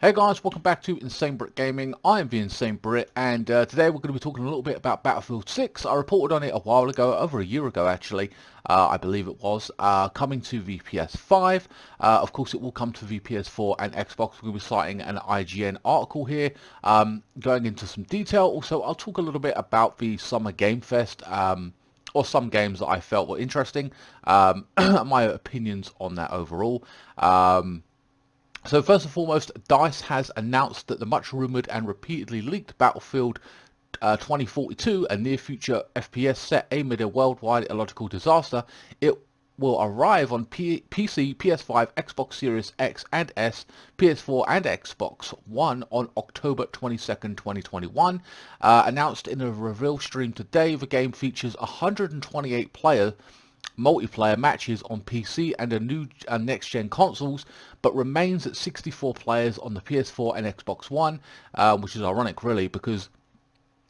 Hey guys, welcome back to INSANEBRIT Gaming. I am the INSANEBRIT, and today we're going to be talking a little bit about Battlefield 6. I reported on it a while ago, over a year ago actually, I believe it was, coming to the PS5. Of course it will come to the PS4 and Xbox. We're going to be citing an IGN article here, going into some detail. Also, I'll talk a little bit about the Summer Game Fest, or some games that I felt were interesting, my opinions on that overall. So first and foremost, DICE has announced that the much rumoured and repeatedly leaked Battlefield 2042, a near-future FPS set amid a worldwide ecological disaster, it will arrive on PC, PS5, Xbox Series X and S, PS4 and Xbox One on October 22nd, 2021. Announced in a reveal stream today, the game features 128 players multiplayer matches on PC and a new next-gen consoles, but remains at 64 players on the PS4 and Xbox One, which is ironic really, because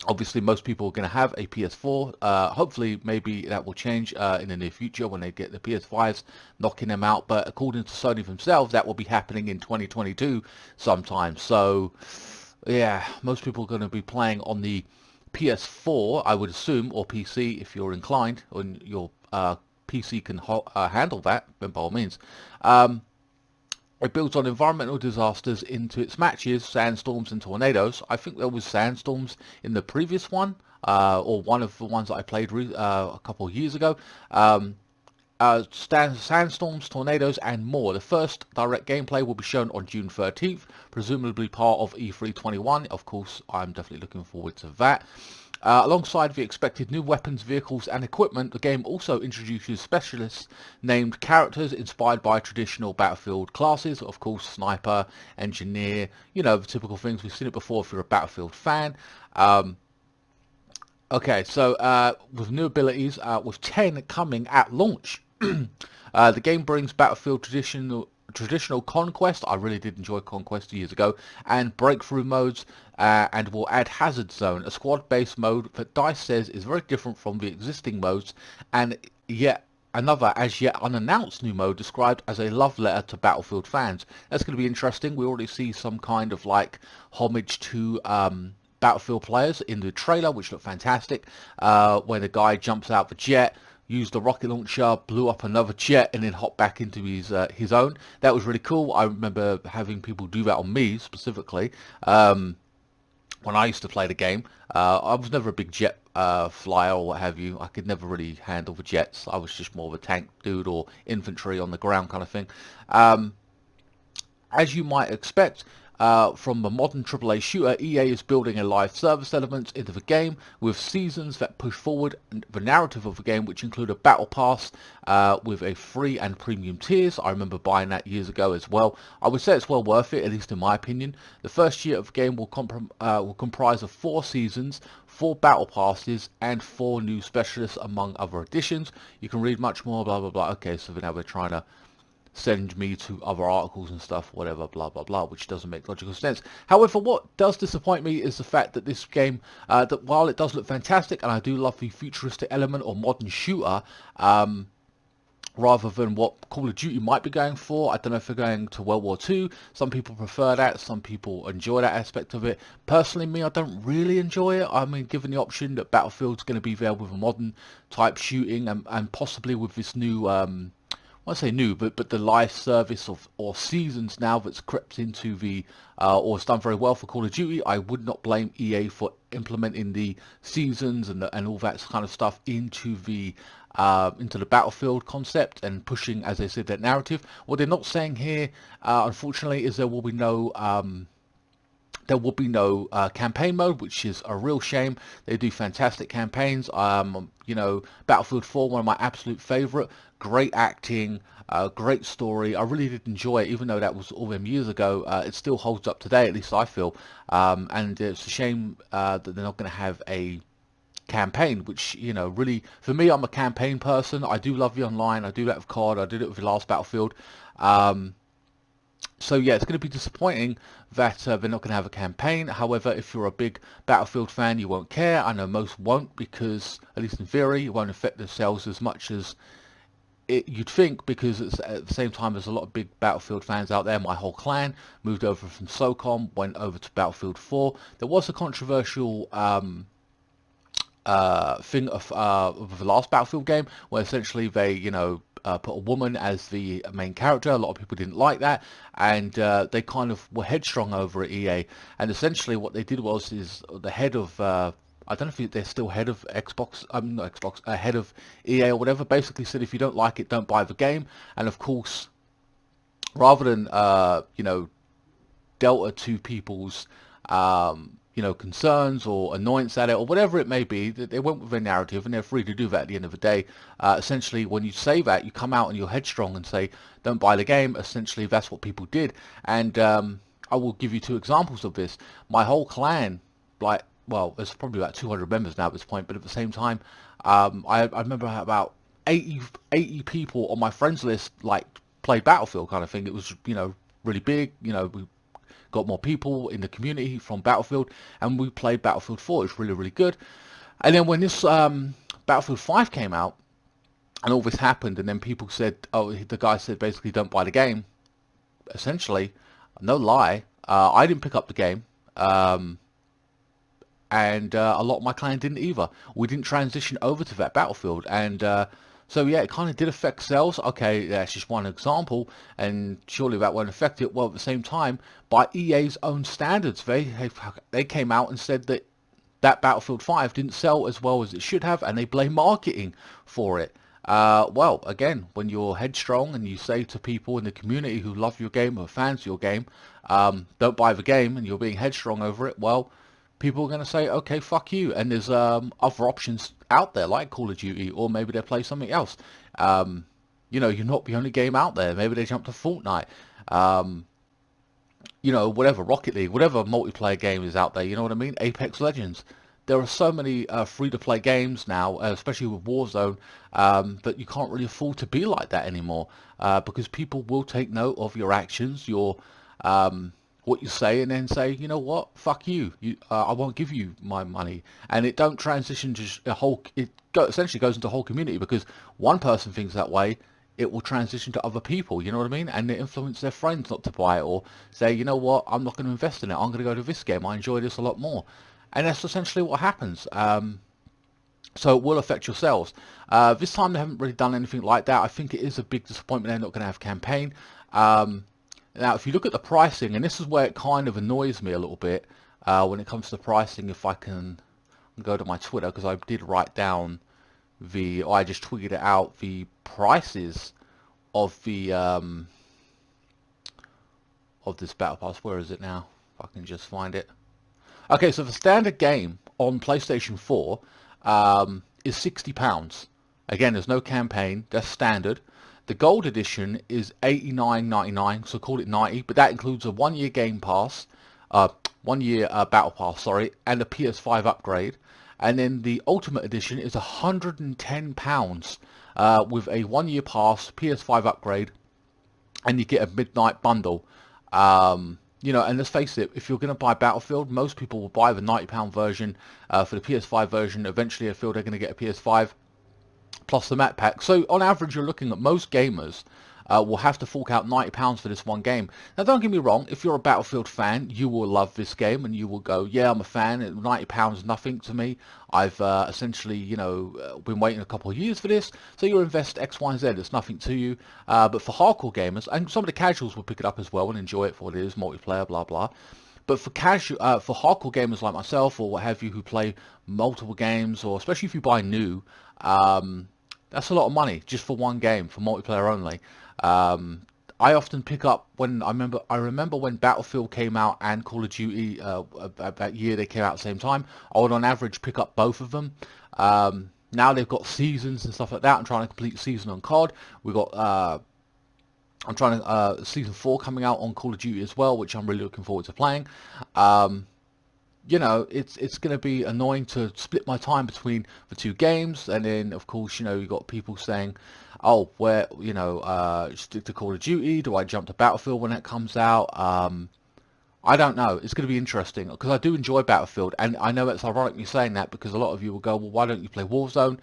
obviously most people are going to have a PS4. Hopefully maybe that will change in the near future when they get the PS5s knocking them out, but according to Sony themselves, that will be happening in 2022 sometime. So yeah, most people are going to be playing on the PS4, I would assume, or PC if you're inclined, or your PC can handle that, then by all means. It builds on environmental disasters into its matches, sandstorms and tornadoes. I think there was sandstorms in the previous one, or one of the ones that I played a couple of years ago. Sandstorms, tornadoes and more. The first direct gameplay will be shown on June 13th, presumably part of E321. Of course, I'm definitely looking forward to that. Alongside the expected new weapons, vehicles and equipment, the game also introduces specialists named characters inspired by traditional Battlefield classes. Of course, sniper, engineer, you know, the typical things. We've seen it before if you're a Battlefield fan. Okay, so with new abilities, with 10 coming at launch. The game brings Battlefield traditional Conquest. I really did enjoy Conquest years ago, and breakthrough modes, and will add Hazard Zone, a squad-based mode that DICE says is very different from the existing modes, and yet another as yet unannounced new mode described as a love letter to Battlefield fans. That's going to be interesting. We already see some kind of like homage to Battlefield players in the trailer, which looked fantastic, when the guy jumps out the jet, used the rocket launcher, blew up another jet, and then hopped back into his own. That was really cool. I remember having people do that on me specifically when I used to play the game. I was never a big jet flyer or what have you. I could never really handle the jets. I was just more of a tank dude or infantry on the ground kind of thing. As you might expect, from a modern AAA shooter, EA is building a live service element into the game with seasons that push forward the narrative of the game, which include a battle pass with a free and premium tiers. I remember buying that years ago as well. I would say it's well worth it, at least in my opinion. The first year of the game will comprise of 4 seasons, 4 battle passes, and 4 new specialists, among other additions. You can read much more, blah blah blah. Okay, so now we're trying to send me to other articles and stuff, whatever, blah blah blah, which doesn't make logical sense. However, what does disappoint me is the fact that this game, that while it does look fantastic, and I do love the futuristic element or modern shooter, rather than what Call of Duty might be going for. I don't know if they're going to World War II. Some people prefer that, some people enjoy that aspect of it. Personally, me, I don't really enjoy it. I mean, given the option that Battlefield's going to be there with a modern type shooting, and possibly with this new I say new, but the live service or seasons now that's crept into the or has done very well for Call of Duty. I would not blame EA for implementing the seasons and all that kind of stuff into the Battlefield concept and pushing, as I said, that narrative. What they're not saying here, unfortunately, is there will be no campaign mode, which is a real shame. They do fantastic campaigns. You know, Battlefield 4, one of my absolute favorite. Great acting, great story. I really did enjoy it, even though that was all them years ago. It still holds up today, at least I feel. And it's a shame that they're not going to have a campaign, which, you know, really, for me, I'm a campaign person. I do love the online. I do that with COD. I did it with the last Battlefield. So yeah, it's going to be disappointing that they're not going to have a campaign. However, if you're a big Battlefield fan, you won't care. I know most won't, because, at least in theory, it won't affect their sales as much as you'd think, because it's at the same time there's a lot of big Battlefield fans out there. My whole clan moved over from SOCOM, went over to Battlefield 4. There was a controversial thing of the last Battlefield game, where essentially they, put a woman as the main character. A lot of people didn't like that, and they kind of were headstrong over at EA. And essentially, what they did was, is the head of I don't know if they're still head of Xbox, not Xbox, head of EA or whatever, basically said if you don't like it, don't buy the game. And of course, rather than delta to people's concerns or annoyance at it or whatever it may be, they went with their narrative, and they're free to do that at the end of the day. Essentially, when you say that, you come out and you're headstrong and say don't buy the game. Essentially, that's what people did. And I will give you two examples of this. My whole clan, like, well, there's probably about 200 members now at this point, but at the same time, I remember about 80 people on my friends list like played Battlefield kind of thing. It was, really big. We got more people in the community from Battlefield, and we played Battlefield 4. It was really, really good. And then when this Battlefield 5 came out, and all this happened, and then people said, oh, the guy said basically don't buy the game. Essentially, no lie, I didn't pick up the game. And a lot of my clan didn't either. We didn't transition over to that Battlefield, and so yeah, it kind of did affect sales. Okay, that's just one example, and surely that won't affect it. Well, at the same time, by EA's own standards, they came out and said that Battlefield 5 didn't sell as well as it should have, and they blame marketing for it. Well, again, when you're headstrong and you say to people in the community who love your game or fans of your game, don't buy the game, and you're being headstrong over it, well, people are going to say, okay, fuck you. And there's other options out there like Call of Duty, or maybe they play something else. You're not the only game out there. Maybe they jump to Fortnite. Whatever, Rocket League, whatever multiplayer game is out there, you know what I mean? Apex Legends. There are so many free-to-play games now, especially with Warzone, that you can't really afford to be like that anymore, because people will take note of your actions, your what you say, and then say, you know what, fuck you, I won't give you my money. And it don't transition to a whole, essentially goes into a whole community, because one person thinks that way, it will transition to other people, you know what I mean? And they influence their friends not to buy it, or say, you know what, I'm not going to invest in it, I'm going to go to this game, I enjoy this a lot more. And that's essentially what happens. So it will affect your sales. This time they haven't really done anything like that. I think it is a big disappointment they're not going to have a campaign. Now, if you look at the pricing, and this is where it kind of annoys me a little bit when it comes to pricing, if I can go to my Twitter, because I did write down I just tweeted it out, the prices of the of this Battle Pass. Where is it now? If I can just find it. Okay, so the standard game on PlayStation 4 is £60. Again, there's no campaign, that's standard. The gold edition is $89.99, so call it 90, but that includes a 1-year game pass, 1-year battle pass, sorry, and a PS5 upgrade. And then the ultimate edition is £110 with a 1-year pass, PS5 upgrade, and you get a midnight bundle. And let's face it, if you're going to buy Battlefield, most people will buy the £90 version for the PS5 version. Eventually, I feel they're going to get a PS5 plus the map pack. So on average, you're looking at most gamers will have to fork out £90 for this one game. Now, don't get me wrong, if you're a Battlefield fan, you will love this game, and you will go, yeah, I'm a fan, £90 is nothing to me. I've essentially, been waiting a couple of years for this, so you'll invest X, Y, and Z, it's nothing to you. But for hardcore gamers, and some of the casuals will pick it up as well and enjoy it for what it is, multiplayer, blah, blah. But for for hardcore gamers like myself, or what have you, who play multiple games, or especially if you buy new, that's a lot of money just for one game, for multiplayer only. I often pick up I remember when Battlefield came out and Call of Duty that year they came out at the same time. I would on average pick up both of them. Now they've got seasons and stuff like that. I'm trying to complete season on COD. We got I'm trying to season 4 coming out on Call of Duty as well, which I'm really looking forward to playing. It's going to be annoying to split my time between the two games, and then of course you've got people saying, oh, where stick to Call of Duty, do I jump to Battlefield when that comes out? I don't know. It's going to be interesting, because I do enjoy Battlefield, and I know it's ironic me saying that, because a lot of you will go, well, why don't you play Warzone?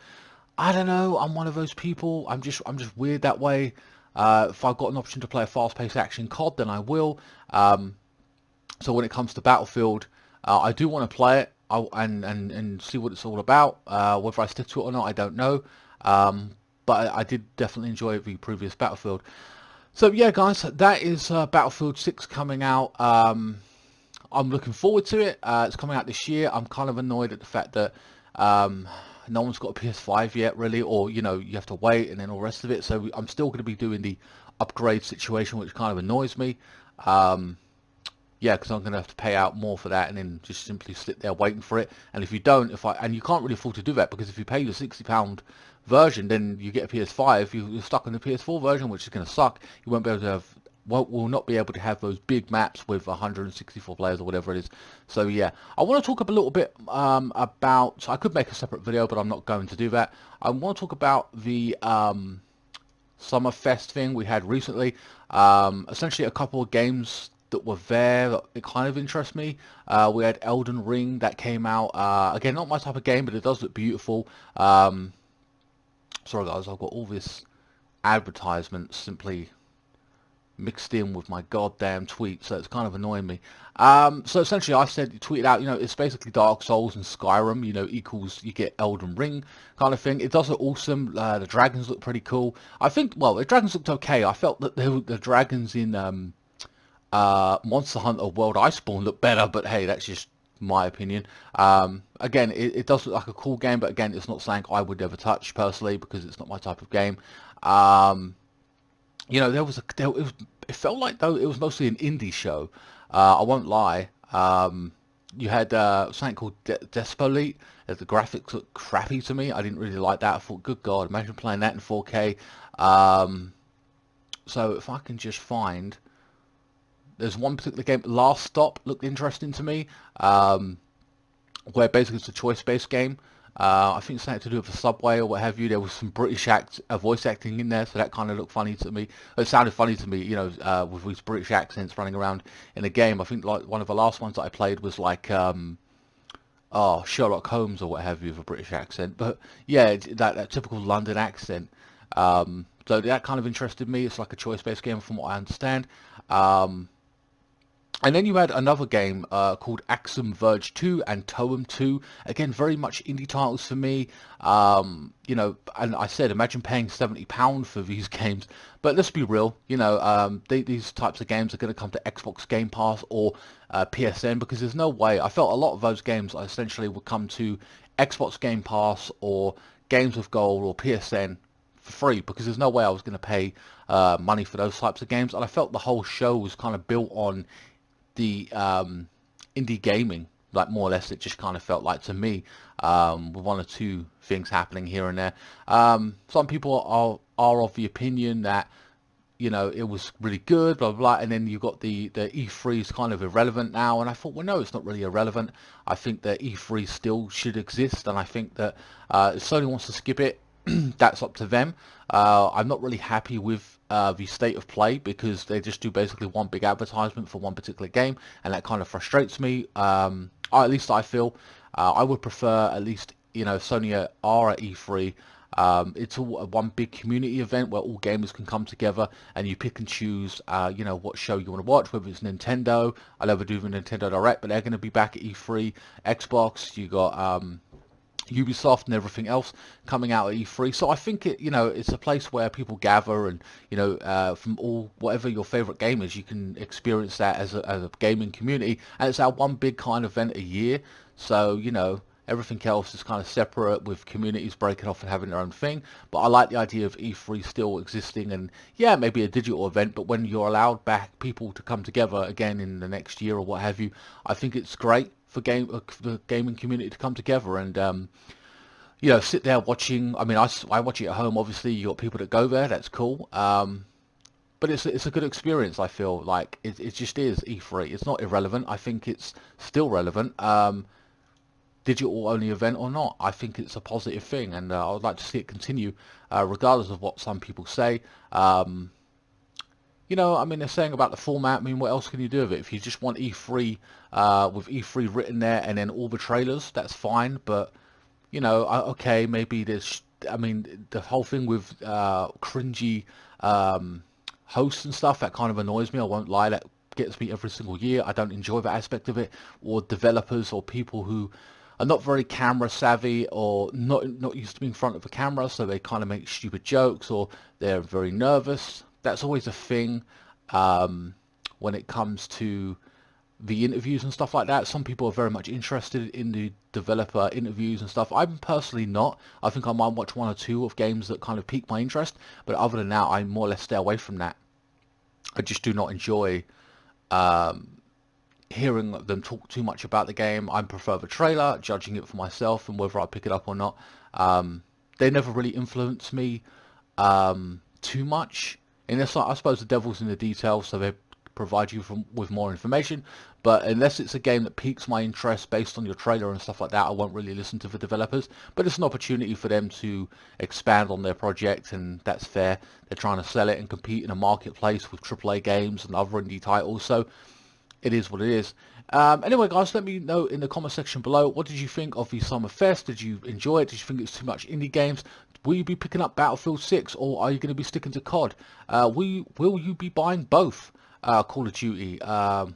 I don't know. I'm one of those people. I'm just weird that way. If I've got an option to play a fast-paced action COD, then I will. Um, so when it comes to Battlefield, I do want to play it and see what it's all about. Whether I stick to it or not, I don't know. But I did definitely enjoy the previous Battlefield. So yeah, guys, that is Battlefield 6 coming out. I'm looking forward to it. It's coming out this year. I'm kind of annoyed at the fact that um, no one's got a PS5 yet, really, or you know, you have to wait and then all the rest of it. So I'm still going to be doing the upgrade situation, which kind of annoys me. Um, yeah, because I'm going to have to pay out more for that and then just simply sit there waiting for it. And if you don't, and you can't really afford to do that, because if you pay the £60 version, then you get a PS5, you're stuck on the PS4 version, which is going to suck. You won't be able to have, will not be able to have those big maps with 164 players or whatever it is. So yeah, I want to talk a little bit about, I could make a separate video, but I'm not going to do that. I want to talk about the Summerfest thing we had recently. Essentially a couple of games that were there that it kind of interest me. We had Elden Ring that came out. Again, not my type of game, but it does look beautiful. Sorry guys, I've got all this advertisement simply mixed in with my goddamn tweet, so it's kind of annoying me. So essentially I said, tweeted out, you know, it's basically Dark Souls and Skyrim, you know, equals you get Elden Ring kind of thing. It does look awesome. The dragons look pretty cool. I think, well, the dragons looked okay. I felt that the dragons in Monster Hunter World Iceborne look better, but hey, that's just my opinion. Again, it does look like a cool game, but again, it's not something I would ever touch personally because it's not my type of game. You know, it felt like though it was mostly an indie show. I won't lie. You had something called Despolite. The graphics looked crappy to me. I didn't really like that. I thought, good God, imagine playing that in 4K. So if I can just find, there's one particular game, Last Stop, looked interesting to me. Where basically it's a choice-based game. I think something to do with the subway or what have you. There was some British voice acting in there, so that kind of looked funny to me. It sounded funny to me, you know, with these British accents running around in the game. I think like one of the last ones that I played was like, oh, Sherlock Holmes or what have you, with a British accent. But yeah, that typical London accent. So that kind of interested me. It's like a choice-based game from what I understand. And then you had another game called Axum Verge 2 and Toem 2. Again, very much indie titles for me. You know, and I said, imagine paying £70 for these games. But let's be real, you know, these types of games are going to come to Xbox Game Pass or PSN, because there's no way. I felt a lot of those games essentially would come to Xbox Game Pass or Games with Gold or PSN for free, because there's no way I was going to pay money for those types of games. And I felt the whole show was kind of built on the indie gaming, like more or less it just kind of felt like to me, with one or two things happening here and there. Some people are of the opinion that, you know, it was really good, blah, blah, blah, and then you got the E3 is kind of irrelevant now, and I thought, well, no, it's not really irrelevant. I think that E3 still should exist, and I think that if Sony wants to skip it, that's up to them. I'm not really happy with the state of play, because they just do basically one big advertisement for one particular game, and that kind of frustrates me. At least I feel I would prefer, at least, you know, Sony are at E3. It's all one big community event where all gamers can come together and you pick and choose, you know, what show you want to watch, whether it's Nintendo. I never do the Nintendo Direct, but they're going to be back at E3. Xbox, you got Ubisoft and everything else coming out at E3. So I think it, you know, it's a place where people gather, and you know, from all whatever your favorite game is, you can experience that as a gaming community, and it's our one big kind of event a year. So you know, everything else is kind of separate, with communities breaking off and having their own thing. But I like the idea of E3 still existing, and yeah, maybe a digital event, but when you're allowed back people to come together again in the next year or what have you, I think it's great for the gaming community to come together and you know, sit there watching. I mean, I watch it at home. Obviously, you got people that go there. That's cool. But it's a good experience. I feel like it just is E3. It's not irrelevant. I think it's still relevant. Digital only event or not, I think it's a positive thing, and I would like to see it continue, regardless of what some people say. You know, I mean, they're saying about the format. I mean, what else can you do with it? If you just want E3 with E3 written there and then all the trailers, that's fine. But you know, okay, maybe there's I mean, the whole thing with cringy hosts and stuff, that kind of annoys me. I won't lie, that gets me every single year. I don't enjoy that aspect of it. Or developers or people who are not very camera savvy or not used to being in front of a camera, so they kind of make stupid jokes or they're very nervous. That's always a thing when it comes to the interviews and stuff like that. Some people are very much interested in the developer interviews and stuff. I'm personally not. I think I might watch one or two of games that kind of pique my interest, but other than that, I more or less stay away from that. I just do not enjoy hearing them talk too much about the game. I prefer the trailer, judging it for myself and whether I pick it up or not. They never really influence me too much. And it's like, I suppose the devil's in the details, so they provide you with more information. But unless it's a game that piques my interest based on your trailer and stuff like that, I won't really listen to the developers. But it's an opportunity for them to expand on their project, and that's fair. They're trying to sell it and compete in a marketplace with AAA games and other indie titles, so it is what it is. Anyway, guys, let me know in the comment section below, what did you think of the Summer Fest? Did you enjoy it? Did you think it's too much indie games? Will you be picking up Battlefield 6, or are you going to be sticking to COD? Will you be buying both Call of Duty?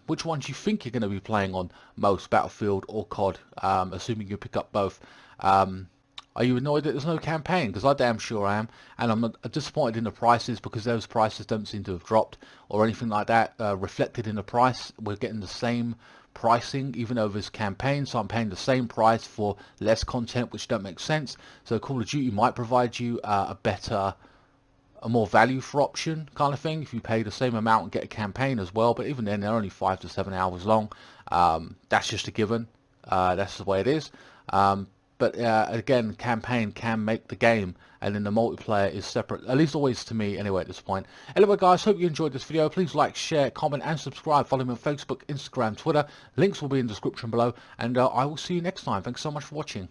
Which one do you think you're going to be playing on most, Battlefield or COD, assuming you pick up both? Are you annoyed that there's no campaign? Because I damn sure am, and I'm disappointed in the prices, because those prices don't seem to have dropped or anything like that reflected in the price. We're getting the same pricing even though there's campaign, so I'm paying the same price for less content, which don't make sense. So Call of Duty might provide you a more value for option kind of thing if you pay the same amount and get a campaign as well, but even then they're only 5 to 7 hours long. That's just a given. That's the way it is. But again, campaign can make the game, and then the multiplayer is separate, at least always to me anyway at this point. Anyway, guys, hope you enjoyed this video. Please like, share, comment and subscribe. Follow me on Facebook, Instagram, Twitter. Links will be in the description below, and I will see you next time. Thanks so much for watching.